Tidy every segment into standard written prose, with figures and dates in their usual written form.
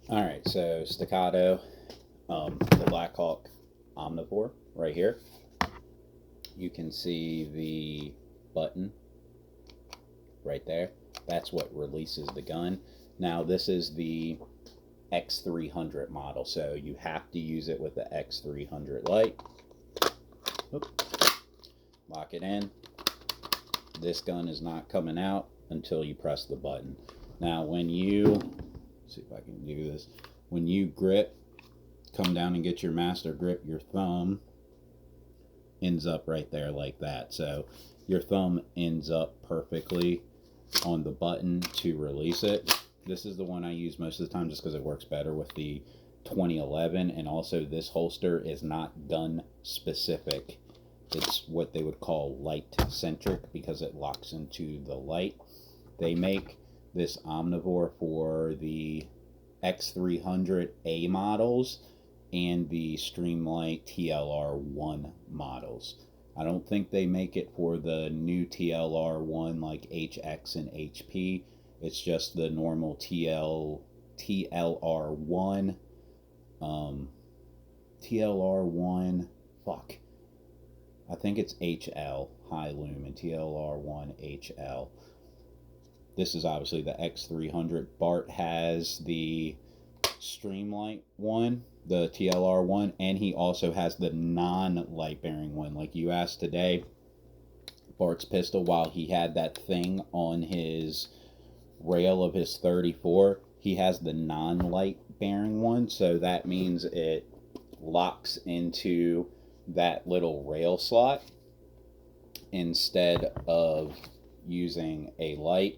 All right, so staccato, the Black Hawk Omnivore right here. You can see the button right there. That's what releases the gun. Now this is the X300 model, so you have to use it with the X300 light. Oop. Lock it in. This gun is not coming out until you press the button. Now when you, see if I can do this, when you grip, come down and get your master grip, your thumb ends up right there like that. So your thumb ends up perfectly on the button to release it. This is the one I use most of the time just because it works better with the 2011, and also this holster is not gun specific. It's what they would call light centric because it locks into the light. They make this Omnivore for the X300A models and the Streamlight TLR1 models. I don't think they make it for the new TLR1 like HX and HP. It's just the normal TLR1. TLR1. Fuck. I think it's HL, high lumen, TLR1 HL. This is obviously the X300. Bart has the Streamlight one, the TLR one, and he also has the non-light bearing one. Like you asked today, Bart's pistol, while he had that thing on his rail of his 34, he has the non-light bearing one, so that means it locks into that little rail slot instead of using a light.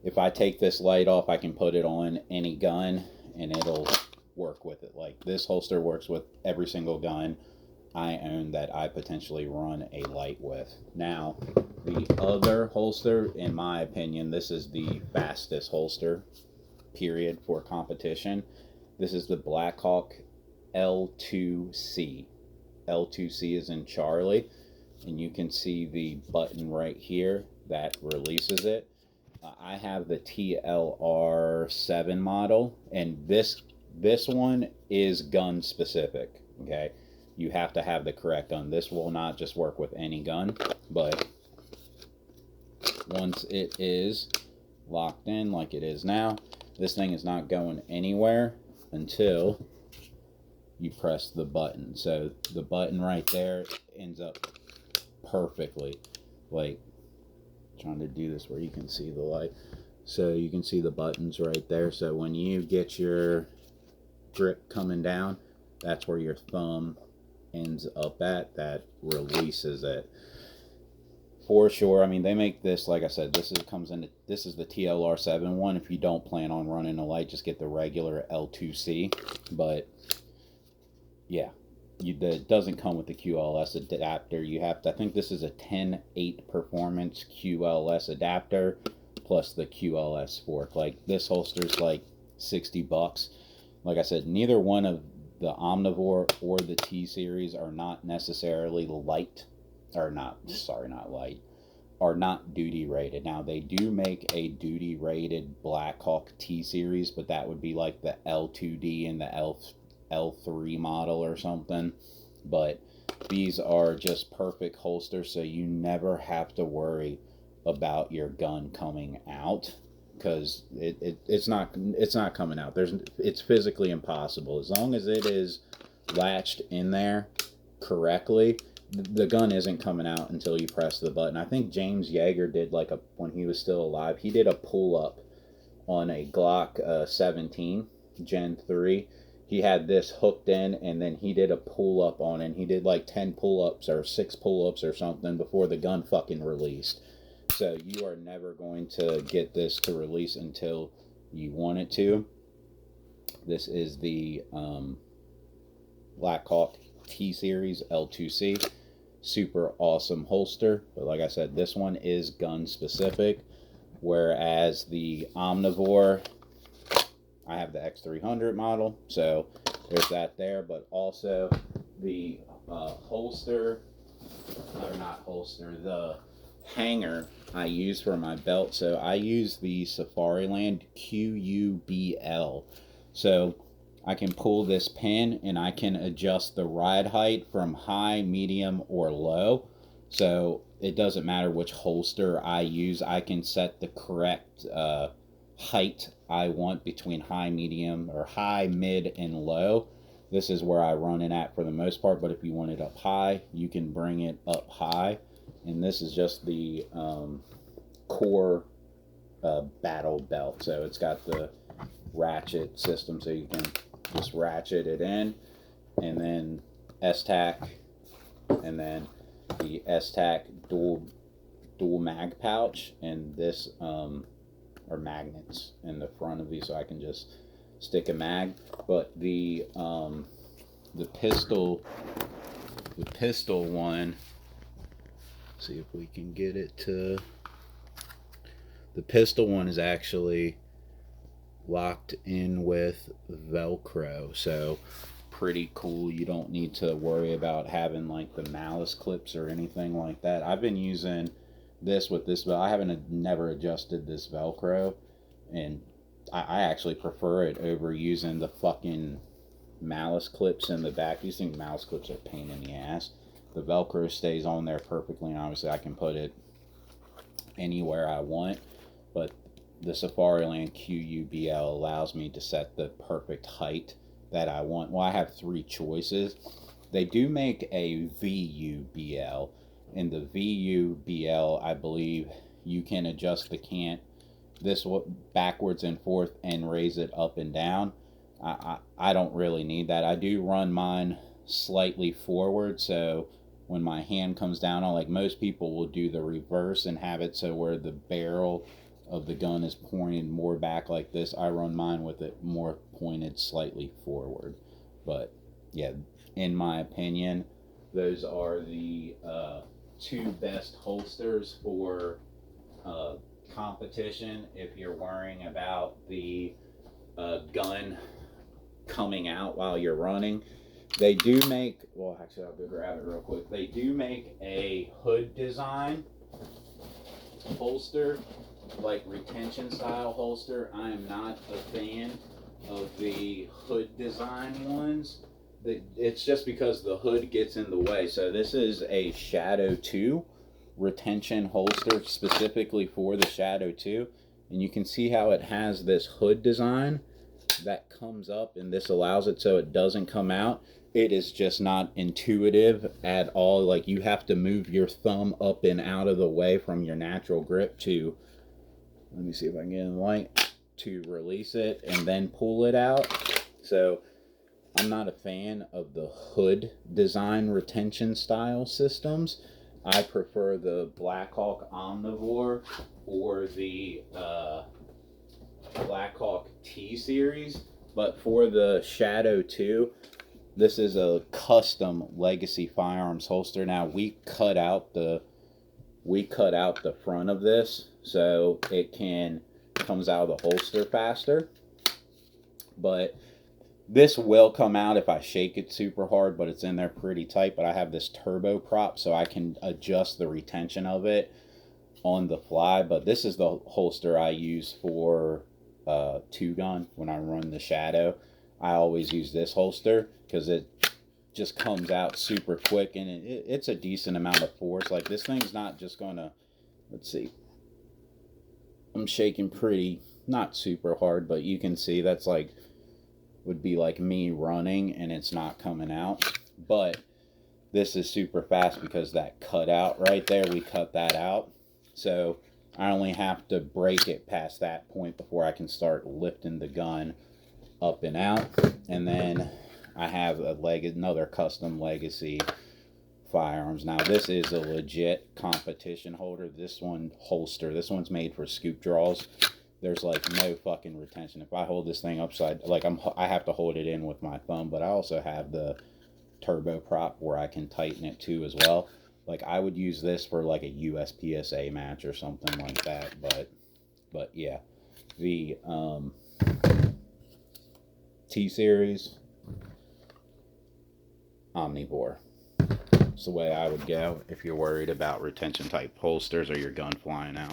If I take this light off, I can put it on any gun and it'll work with it. Like this holster works with every single gun I own that I potentially run a light with. Now, the other holster, in my opinion, this is the fastest holster, period, for competition. This is the Black Hawk L2C. L2C is in Charlie, and you can see the button right here that releases it. I have the TLR7 model, and this one is gun specific. Okay, you have to have the correct gun. This will not just work with any gun, but once it is locked in like it is now, this thing is not going anywhere until you press the button. So the button right there ends up perfectly. Like, trying to do this where you can see the light. So you can see the buttons right there. So when you get your grip coming down, that's where your thumb ends up at. That releases it. For sure. I mean, they make this, like I said, this is the TLR7 one. If you don't plan on running a light, just get the regular L2C. But yeah, that doesn't come with the QLS adapter. You have to, I think this is a 10-8 performance QLS adapter plus the QLS fork. Like this holster's like $60. Like I said, neither one of the Omnivore or the T series are not necessarily light, or not light, are not duty rated. Now they do make a duty rated Black Hawk T series, but that would be like the L2D and the L3 model or something. But these are just perfect holsters, so you never have to worry about your gun coming out, because it's not coming out. It's physically impossible. As long as it is latched in there correctly, the gun isn't coming out until you press the button. I think James Yeager did when he was still alive, he did a pull up on a Glock 17 Gen 3. He had this hooked in, and then he did a pull up on it. And he did like 10 pull ups or 6 pull ups or something before the gun fucking released. So you are never going to get this to release until you want it to. This is the Black Hawk T Series L2C. Super awesome holster. But like I said, this one is gun specific. Whereas the Omnivore, I have the X300 model, so there's that there. But also the the hanger I use for my belt. So I use the Safariland QUBL. So I can pull this pin and I can adjust the ride height from high, medium, or low. So it doesn't matter which holster I use. I can set the correct height I want between high, medium, or high, mid, and low. This is where I run it at for the most part, but if you want it up high, you can bring it up high. And this is just the core battle belt. So it's got the ratchet system, so you can just ratchet it in, and then S-tack, and then the S-tack dual mag pouch, and this are magnets in the front of these, so I can just stick a mag. But the pistol one, see if we can get it to, the pistol one is actually locked in with Velcro, so pretty cool. You don't need to worry about having like the malice clips or anything like that. I've been using this with this, but I haven't never adjusted this Velcro, and I actually prefer it over using the fucking malice clips in the back. These things, malice clips, are a pain in the ass. The Velcro stays on there perfectly, and obviously I can put it anywhere I want, but the Safariland QUBL allows me to set the perfect height that I want. Well, I have 3 choices. They do make a VUBL. In the VUBL, I believe you can adjust the cant this backwards and forth and raise it up and down. I don't really need that. I do run mine slightly forward, so when my hand comes down on, like most people will do the reverse and have it so where the barrel of the gun is pointed more back like this. I run mine with it more pointed slightly forward. But yeah, in my opinion, those are the 2 best holsters for competition if you're worrying about the gun coming out while you're running. They do make, well, actually I'll go grab it real quick. They do make a hood design holster, like retention style holster. I am not a fan of the hood design ones. It's just because the hood gets in the way. So this is a Shadow 2 retention holster specifically for the Shadow 2, and you can see how it has this hood design that comes up, and this allows it so it doesn't come out. It is just not intuitive at all. Like, you have to move your thumb up and out of the way from your natural grip to, let me see if I can get in the light, to release it and then pull it out. So I'm not a fan of the hood design retention style systems. I prefer the Blackhawk Omnivore or the Blackhawk T series. But for the Shadow 2, this is a custom Legacy Firearms holster. Now we cut out the front of this so it comes out of the holster faster. But this will come out if I shake it super hard, but it's in there pretty tight. But I have this turbo prop, so I can adjust the retention of it on the fly. But this is the holster I use for 2-gun when I run the Shadow. I always use this holster because it just comes out super quick, and it's a decent amount of force. Like, this thing's not just gonna, let's see, I'm shaking pretty, not super hard, but you can see that's like, would be like me running and it's not coming out. But this is super fast because that cutout right there, we cut that out. So I only have to break it past that point before I can start lifting the gun up and out. And then I have another custom Legacy Firearms. Now this is a legit competition holster. This one's made for scoop draws. There's like no fucking retention. If I hold this thing upside, like I have to hold it in with my thumb, but I also have the turbo prop where I can tighten it too as well. Like, I would use this for like a USPSA match or something like that. But yeah, the T series Omnivore. It's the way I would go if you're worried about retention type holsters or your gun flying out.